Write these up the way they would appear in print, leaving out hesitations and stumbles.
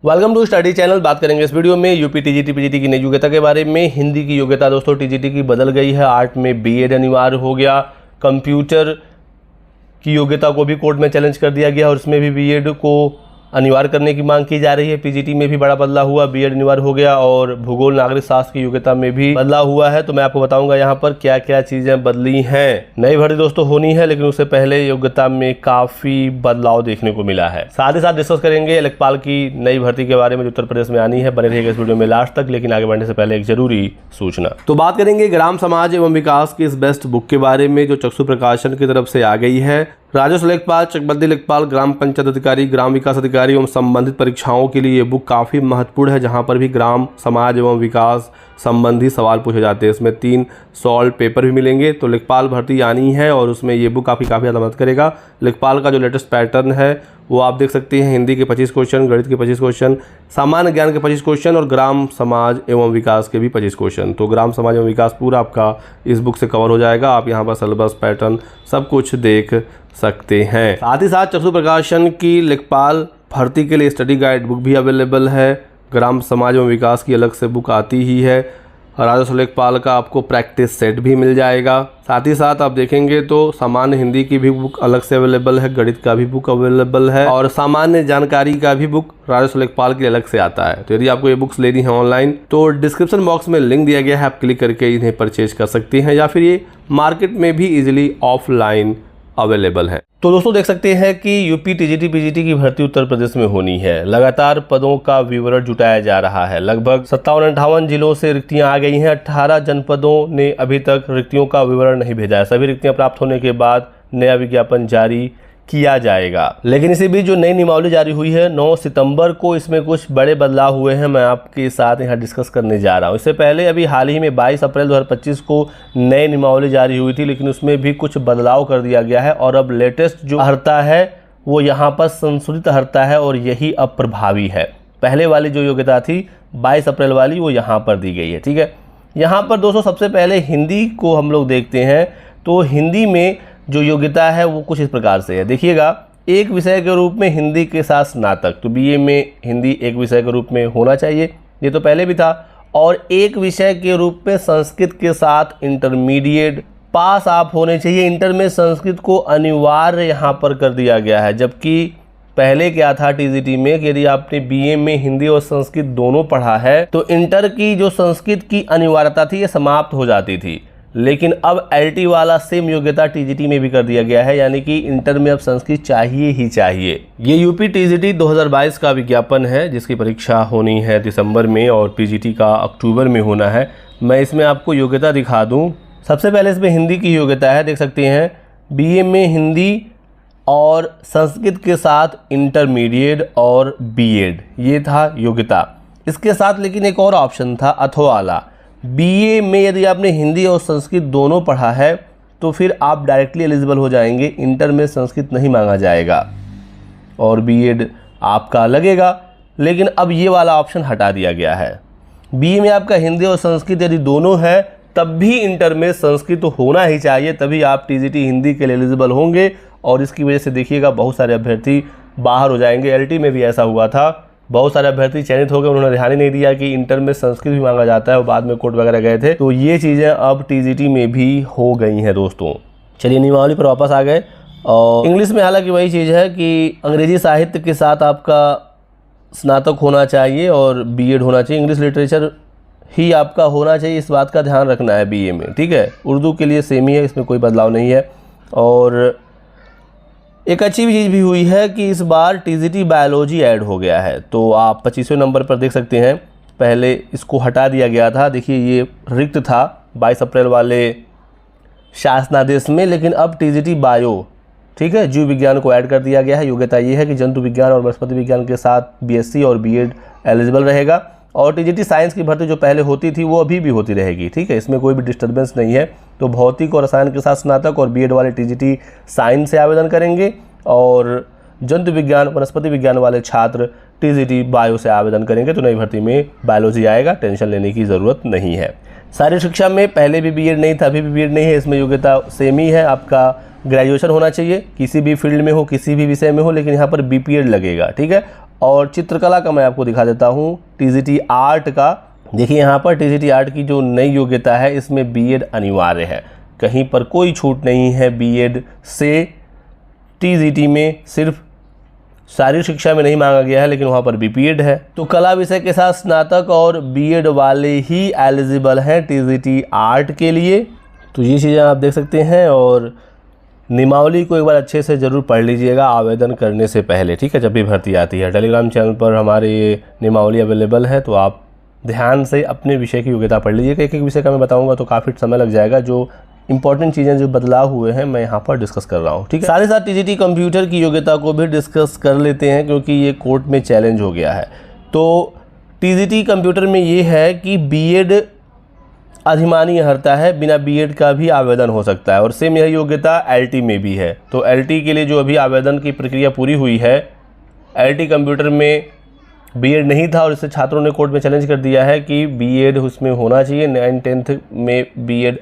Welcome to study channel. बात करेंगे इस वीडियो में यूपी टीजीटी पीजीटी की नई योग्यता के बारे में। हिंदी की योग्यता दोस्तों टीजीटी की बदल गई है। आर्ट में बीएड अनिवार्य हो गया। कंप्यूटर की योग्यता को भी कोर्ट में चैलेंज कर दिया गया और उसमें भी बीएड को अनिवार्य करने की मांग की जा रही है। पीजीटी में भी बड़ा बदलाव हुआ, बीएड अनिवार्य हो गया और भूगोल नागरिक शास्त्र की योग्यता में भी बदलाव हुआ है। तो मैं आपको बताऊंगा यहाँ पर क्या क्या चीजें बदली हैं। नई भर्ती दोस्तों होनी है, लेकिन उससे पहले योग्यता में काफी बदलाव देखने को मिला है। साथ ही साथ डिस्कस करेंगे लेखपाल की नई भर्ती के बारे में जो उत्तर प्रदेश में आनी है। बने रहिएगा इस वीडियो में लास्ट तक। लेकिन आगे बढ़ने से पहले एक जरूरी सूचना। तो बात करेंगे ग्राम समाज एवं विकास की इस बेस्ट बुक के बारे में जो चक्षु प्रकाशन की तरफ से आ गई है। राजस्व लेखपाल, चकबंदी लेखपाल, ग्राम पंचायत अधिकारी, ग्राम विकास अधिकारी एवं संबंधित परीक्षाओं के लिए ये बुक काफ़ी महत्वपूर्ण है, जहां पर भी ग्राम समाज एवं विकास संबंधी सवाल पूछे जाते हैं। इसमें 3 सॉल्व पेपर भी मिलेंगे। तो लेखपाल भर्ती आनी है और उसमें ये बुक काफ़ी ज़्यादा मदद करेगा। लेखपाल का जो लेटेस्ट पैटर्न है वो आप देख सकते हैं। हिंदी के 25 क्वेश्चन, गणित के 25 क्वेश्चन, सामान्य ज्ञान के 25 क्वेश्चन और ग्राम समाज एवं विकास के भी 25 क्वेश्चन। तो ग्राम समाज एवं विकास पूरा आपका इस बुक से कवर हो जाएगा। आप यहाँ पर सिलेबस, पैटर्न सब कुछ देख सकते हैं। साथ ही साथ चक्षु प्रकाशन की लेखपाल भर्ती के लिए स्टडी गाइड बुक भी अवेलेबल है। ग्राम समाज एवं विकास की अलग से बुक आती ही है। राजस्व लेखपाल का आपको प्रैक्टिस सेट भी मिल जाएगा। साथ ही साथ आप देखेंगे तो सामान्य हिंदी की भी बुक अलग से अवेलेबल है, गणित का भी बुक अवेलेबल है और सामान्य जानकारी का भी बुक राजस्व लेखपाल के अलग से आता है। तो यदि आपको ये बुक्स लेनी है ऑनलाइन तो डिस्क्रिप्शन बॉक्स में लिंक दिया गया है, आप क्लिक करके इन्हें परचेज कर सकते हैं या फिर ये मार्केट में भी इजिली ऑफलाइन अवेलेबल है। तो दोस्तों देख सकते हैं कि यूपी टीजीटी पीजीटी की भर्ती उत्तर प्रदेश में होनी है। लगातार पदों का विवरण जुटाया जा रहा है। लगभग 57-58 जिलों से रिक्तियां आ गई हैं। 18 जनपदों ने अभी तक रिक्तियों का विवरण नहीं भेजा है। सभी रिक्तियां प्राप्त होने के बाद नया विज्ञापन जारी किया जाएगा। लेकिन इसी बीच जो नई नियमावली जारी हुई है 9 सितंबर को, इसमें कुछ बड़े बदलाव हुए हैं। मैं आपके साथ यहाँ डिस्कस करने जा रहा हूँ। इससे पहले अभी हाल ही में 22 अप्रैल 2025 को नई नियमावली जारी हुई थी, लेकिन उसमें भी कुछ बदलाव कर दिया गया है और अब लेटेस्ट जो अर्हता है वो यहाँ पर संशोधित अर्हता है और यही अब प्रभावी है। पहले वाली जो योग्यता थी 22 अप्रैल वाली वो यहाँ पर दी गई है। ठीक है, यहाँ पर दोस्तों सबसे पहले हिंदी को हम लोग देखते हैं। तो हिंदी में जो योग्यता है वो कुछ इस प्रकार से है। देखिएगा, एक विषय के रूप में हिंदी के साथ स्नातक, तो बीए में हिंदी एक विषय के रूप में होना चाहिए, ये तो पहले भी था। और एक विषय के रूप में संस्कृत के साथ इंटरमीडिएट पास आप होने चाहिए। इंटर में संस्कृत को अनिवार्य यहाँ पर कर दिया गया है, जबकि पहले क्या था टीजीटी में कि यदि आपने बीए में हिंदी और संस्कृत दोनों पढ़ा है तो इंटर की जो संस्कृत की अनिवार्यता थी ये समाप्त हो जाती थी। लेकिन अब एलटी वाला सेम योग्यता टीजीटी में भी कर दिया गया है, यानी कि इंटर में अब संस्कृत चाहिए ही चाहिए। ये यूपी टीजीटी 2022 का विज्ञापन है जिसकी परीक्षा होनी है दिसंबर में और पीजीटी का अक्टूबर में होना है। मैं इसमें आपको योग्यता दिखा दूं। सबसे पहले इसमें हिंदी की योग्यता है, देख सकते हैं, बीए में हिंदी और संस्कृत के साथ इंटरमीडिएट और बीएड, ये था योग्यता। इसके साथ लेकिन एक और ऑप्शन था अथवा वाला। बीए में यदि आपने हिंदी और संस्कृत दोनों पढ़ा है तो फिर आप डायरेक्टली एलिजिबल हो जाएंगे। इंटर में संस्कृत नहीं मांगा जाएगा और बीएड आपका लगेगा। लेकिन अब ये वाला ऑप्शन हटा दिया गया है। बीए में आपका हिंदी और संस्कृत यदि दोनों है तब भी इंटर में संस्कृत तो होना ही चाहिए, तभी आप टीजीटी हिंदी के लिए एलिजिबल होंगे। और इसकी वजह से देखिएगा बहुत सारे अभ्यर्थी बाहर हो जाएंगे। एलटी में भी ऐसा हुआ था, बहुत सारे अभ्यर्थी चयनित हो गए, उन्होंने ध्यान ही नहीं दिया कि इंटर में संस्कृत भी मांगा जाता है और बाद में कोर्ट वगैरह गए थे। तो ये चीज़ें अब टीजीटी में भी हो गई हैं दोस्तों। चलिए नियमावली पर वापस आ गए। और इंग्लिश में हालांकि वही चीज़ है कि अंग्रेजी साहित्य के साथ आपका स्नातक होना चाहिए और बीएड होना चाहिए। इंग्लिश लिटरेचर ही आपका होना चाहिए, इस बात का ध्यान रखना है बीए में। ठीक है, उर्दू के लिए सेम ही है, इसमें कोई बदलाव नहीं है। और एक अच्छी चीज़ भी हुई है कि इस बार टीजीटी बायोलॉजी ऐड हो गया है। तो आप 25वें नंबर पर देख सकते हैं, पहले इसको हटा दिया गया था। देखिए ये रिक्त था 22 अप्रैल वाले शासनादेश में, लेकिन अब टीजीटी बायो, ठीक है, जीव विज्ञान को ऐड कर दिया गया है। योग्यता ये है कि जंतु विज्ञान और वनस्पति विज्ञान के साथ बीएससी और बीएड एलिजिबल रहेगा। और टीजीटी साइंस की भर्ती जो पहले होती थी वो अभी भी होती रहेगी। ठीक है, इसमें कोई भी डिस्टर्बेंस नहीं है। तो भौतिक और रसायन के साथ स्नातक और बीएड वाले टीजीटी साइंस से आवेदन करेंगे और जंतु विज्ञान वनस्पति विज्ञान वाले छात्र टीजीटी बायो से आवेदन करेंगे। तो नई भर्ती में बायोलॉजी आएगा, टेंशन लेने की ज़रूरत नहीं है। शारीरिक शिक्षा में पहले भी बीएड नहीं था, अभी भी बीएड नहीं है। इसमें योग्यता सेम ही है, आपका ग्रेजुएशन होना चाहिए, किसी भी फील्ड में हो, किसी भी विषय में हो, लेकिन यहाँ पर बीपीएड लगेगा। ठीक है, और चित्रकला का मैं आपको दिखा देता हूँ, टीजीटी आर्ट का। देखिए यहाँ पर टीजीटी आर्ट की जो नई योग्यता है इसमें बीएड अनिवार्य है, कहीं पर कोई छूट नहीं है बीएड से। टीजीटी में सिर्फ शारीरिक शिक्षा में नहीं मांगा गया है, लेकिन वहाँ पर बीपीएड है। तो कला विषय के साथ स्नातक और बीएड वाले ही एलिजिबल हैं टीजीटी आर्ट के लिए। तो ये चीज़ें आप देख सकते हैं, और नियमावली को एक बार अच्छे से ज़रूर पढ़ लीजिएगा आवेदन करने से पहले, ठीक है। जब भी भर्ती आती है टेलीग्राम चैनल पर हमारे ये नियमावली अवेलेबल है, तो आप ध्यान से अपने विषय की योग्यता पढ़ लीजिएगा। एक एक विषय का मैं बताऊंगा तो काफ़ी समय लग जाएगा। जो इंपॉर्टेंट चीज़ें जो बदलाव हुए हैं मैं यहाँ पर डिस्कस कर रहा हूँ, ठीक है। साथ ही साथ टीजीटी कंप्यूटर की योग्यता को भी डिस्कस कर लेते हैं, क्योंकि ये कोर्ट में चैलेंज हो गया है। तो टीजीटी कंप्यूटर में ये है कि बीएड अधिमानी अर्हता है, बिना बीएड का भी आवेदन हो सकता है, और सेम यही योग्यता एलटी में भी है। तो एलटी के लिए जो अभी आवेदन की प्रक्रिया पूरी हुई है, एलटी कंप्यूटर में बीएड नहीं था और इससे छात्रों ने कोर्ट में चैलेंज कर दिया है कि बीएड उसमें होना चाहिए। 9-10 में बीएड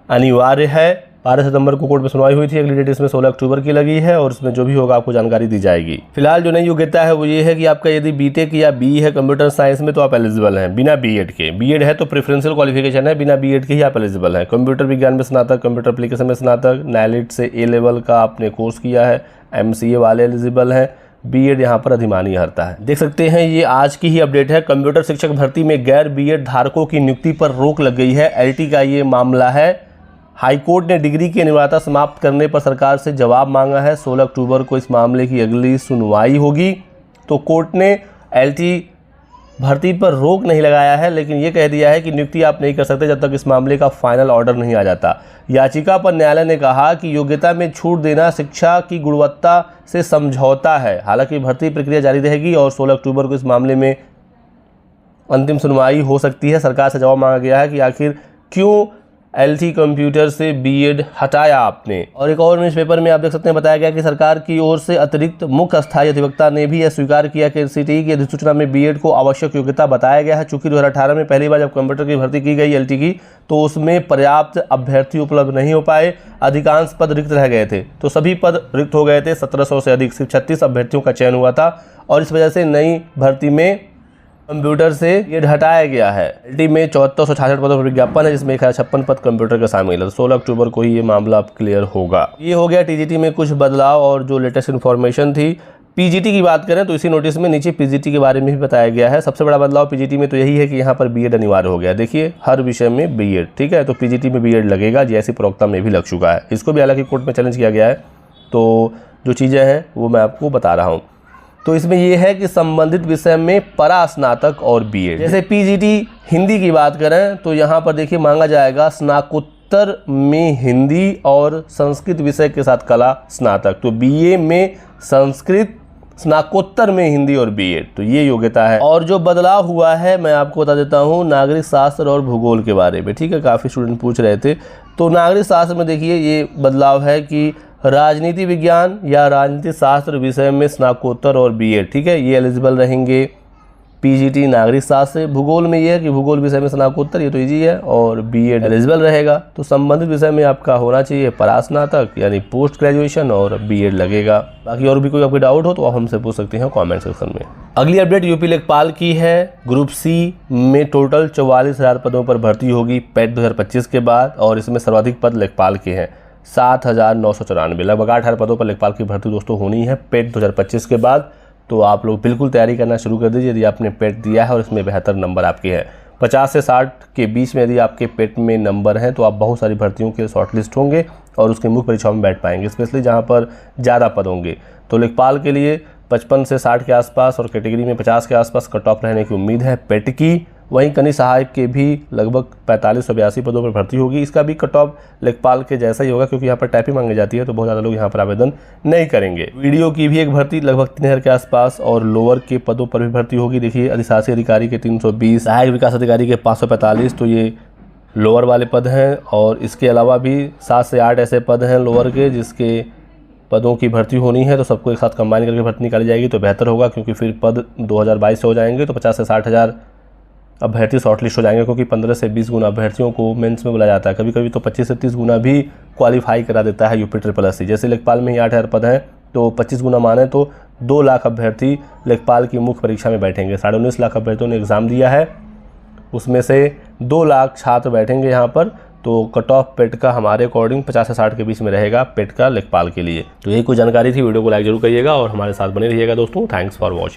अनिवार्य है। 12 सितंबर को कोर्ट में सुनवाई हुई थी, अगली डेट इसमें 16 अक्टूबर की लगी है, और इसमें जो भी होगा आपको जानकारी दी जाएगी। फिलहाल जो नई योग्यता है वो ये है कि आपका यदि बीटेक या बी है कंप्यूटर साइंस में तो आप एलिजिबल हैं बिना बीएड के। बीएड है तो प्रेफरेंशियल क्वालिफिकेशन है, बिना बीएड के ही आप एलिजिबल हैं। कंप्यूटर विज्ञान में स्नातक, कंप्यूटर एप्लीकेशन में स्नातक, नैलिट से ए लेवल का आपने कोर्स किया है, एमसीए वाले एलिजिबल हैं। बीएड यहाँ पर अधिमानी अर्हता है। देख सकते हैं ये आज की ही अपडेट है। कंप्यूटर शिक्षक भर्ती में गैर बीएड धारकों की नियुक्ति पर रोक लग गई है, एलटी का ये मामला है। हाईकोर्ट ने डिग्री की अनिवार्यता समाप्त करने पर सरकार से जवाब मांगा है। 16 अक्टूबर को इस मामले की अगली सुनवाई होगी। तो कोर्ट ने एलटी भर्ती पर रोक नहीं लगाया है, लेकिन ये कह दिया है कि नियुक्ति आप नहीं कर सकते जब तक इस मामले का फाइनल ऑर्डर नहीं आ जाता। याचिका पर न्यायालय ने कहा कि योग्यता में छूट देना शिक्षा की गुणवत्ता से समझौता है। हालांकि भर्ती प्रक्रिया जारी रहेगी और 16 अक्टूबर को इस मामले में अंतिम सुनवाई हो सकती है। सरकार से जवाब मांगा गया है कि आखिर क्यों एलटी कंप्यूटर से बीएड हटाया आपने। और एक और न्यूज़पेपर में आप देख सकते हैं बताया गया कि सरकार की ओर से अतिरिक्त मुख्य अस्थायी अधिवक्ता ने भी यह स्वीकार किया कि एनसीटीई की अधिसूचना में बीएड को आवश्यक योग्यता बताया गया है। चूंकि 2018 में पहली बार जब कंप्यूटर की भर्ती की गई एलटी की, तो उसमें पर्याप्त अभ्यर्थी उपलब्ध नहीं हो पाए, अधिकांश पद रिक्त रह गए थे। तो सभी पद रिक्त हो गए थे, 1700 से अधिक, सिर्फ 36 अभ्यर्थियों का चयन हुआ था, और इस वजह से नई भर्ती में कंप्यूटर से ये हटाया गया है। एलटी में 7466 पदों पर विज्ञापन है, जिसमें 1056 पद कंप्यूटर का शामिल है। 16 अक्टूबर को ही ये मामला अब क्लियर होगा। ये हो गया टीजीटी में कुछ बदलाव और जो लेटेस्ट इन्फॉर्मेशन थी। पीजीटी की बात करें तो इसी नोटिस में नीचे पीजीटी के बारे में भी बताया गया है। सबसे बड़ा बदलाव पीजीटी में तो यही है कि यहाँ पर बीएड अनिवार्य हो गया। देखिए हर विषय में बीएड, ठीक है। तो पीजीटी में बीएड लगेगा, जैसी प्रवक्ता में भी लग चुका है। इसको भी हालांकि कोर्ट में चैलेंज किया गया है। तो जो चीज़ें हैं वो मैं आपको बता रहा हूँ। तो इसमें यह है कि संबंधित विषय में परास्नातक और बीएड, जैसे पीजीटी हिंदी की बात करें तो यहाँ पर देखिए मांगा जाएगा स्नातकोत्तर में हिंदी और संस्कृत विषय के साथ कला स्नातक। तो बीए में संस्कृत, स्नातकोत्तर में हिंदी और बीएड, तो ये योग्यता है। और जो बदलाव हुआ है मैं आपको बता देता हूँ नागरिक शास्त्र और भूगोल के बारे में, ठीक है। काफ़ी स्टूडेंट पूछ रहे थे। तो नागरिक शास्त्र में देखिए ये बदलाव है कि राजनीति विज्ञान या राजनीति शास्त्र विषय में स्नातकोत्तर और बीएड, ठीक है, ये एलिजिबल रहेंगे। पीजीटी नागरिक शास्त्र से। भूगोल में ये है कि भूगोल विषय में स्नातकोत्तर, ये तो इजी है, और बीएड एलिजिबल रहेगा। तो संबंधित विषय में आपका होना चाहिए परास्नातक यानी पोस्ट ग्रेजुएशन, और बीएड लगेगा। बाकी और भी कोई आपको डाउट हो तो आप हमसे पूछ सकते हैं कमेंट सेक्शन में। अगली अपडेट यूपी लेखपाल की है। ग्रुप सी में टोटल 44,000 पदों पर भर्ती होगी पेट 2025 के बाद, और इसमें सर्वाधिक पद लेखपाल के हैं 7,994। लगभग 8,000 पदों पर लेखपाल की भर्ती दोस्तों होनी है पेट 2025 के बाद। तो आप लोग बिल्कुल तैयारी करना शुरू कर दीजिए यदि आपने पेट दिया है और इसमें बेहतर नंबर आपके हैं। 50 से 60 के बीच में यदि आपके पेट में नंबर हैं तो आप बहुत सारी भर्तियों के शॉर्टलिस्ट होंगे और उसकी मुख्य परीक्षाओं में बैठ पाएंगे, स्पेशली जहाँ पर ज़्यादा पद होंगे। तो लेखपाल के लिए 55 से 60 के आसपास और कैटेगरी में 50 के आसपास कट ऑफ रहने की उम्मीद है पेट की। वहीं कनीय सहायक के भी लगभग 4582 पदों पर भर्ती होगी। इसका भी कट ऑफ लेखपाल के जैसा ही होगा, क्योंकि यहाँ पर टाइपिंग मांगी जाती है तो बहुत ज़्यादा लोग यहाँ पर आवेदन नहीं करेंगे। वीडियो की भी एक भर्ती लगभग 3000 के आसपास और लोअर के पदों पर भी भर्ती होगी। देखिए अधिशासी अधिकारी के 320, सहायक विकास अधिकारी के 545, तो ये लोअर वाले पद हैं। और इसके अलावा भी 7 से 8 ऐसे पद हैं लोअर के जिसके पदों की भर्ती होनी है। तो सबको एक साथ कंबाइन करके भर्ती निकाली जाएगी तो बेहतर होगा, क्योंकि फिर पद 2022 से हो जाएंगे तो 50 से 60,000 अभ्यर्थी शॉर्टलिस्ट हो जाएंगे, क्योंकि 15 से 20 गुना अभ्यर्थियों को मेंस में बुलाया जाता है। कभी कभी तो 25 से 30 गुना भी क्वालिफाई करा देता है यूपी SSSC। जैसे लेखपाल में ही 8,000 पद हैं तो 25 गुना माने तो 2 लाख अभ्यर्थी लेखपाल की मुख्य परीक्षा में बैठेंगे। 19.5 लाख अभ्यर्थियों ने एग्ज़ाम दिया है, उसमें से 2 लाख छात्र बैठेंगे यहाँ पर। तो कट ऑफ पेट का हमारे अकॉर्डिंग 50 से 60 के बीच में रहेगा पेट का लेखपाल के लिए। तो यही कुछ जानकारी थी। वीडियो को लाइक जरूर करिएगा और हमारे साथ बने रहिएगा दोस्तों। Thanks for watching.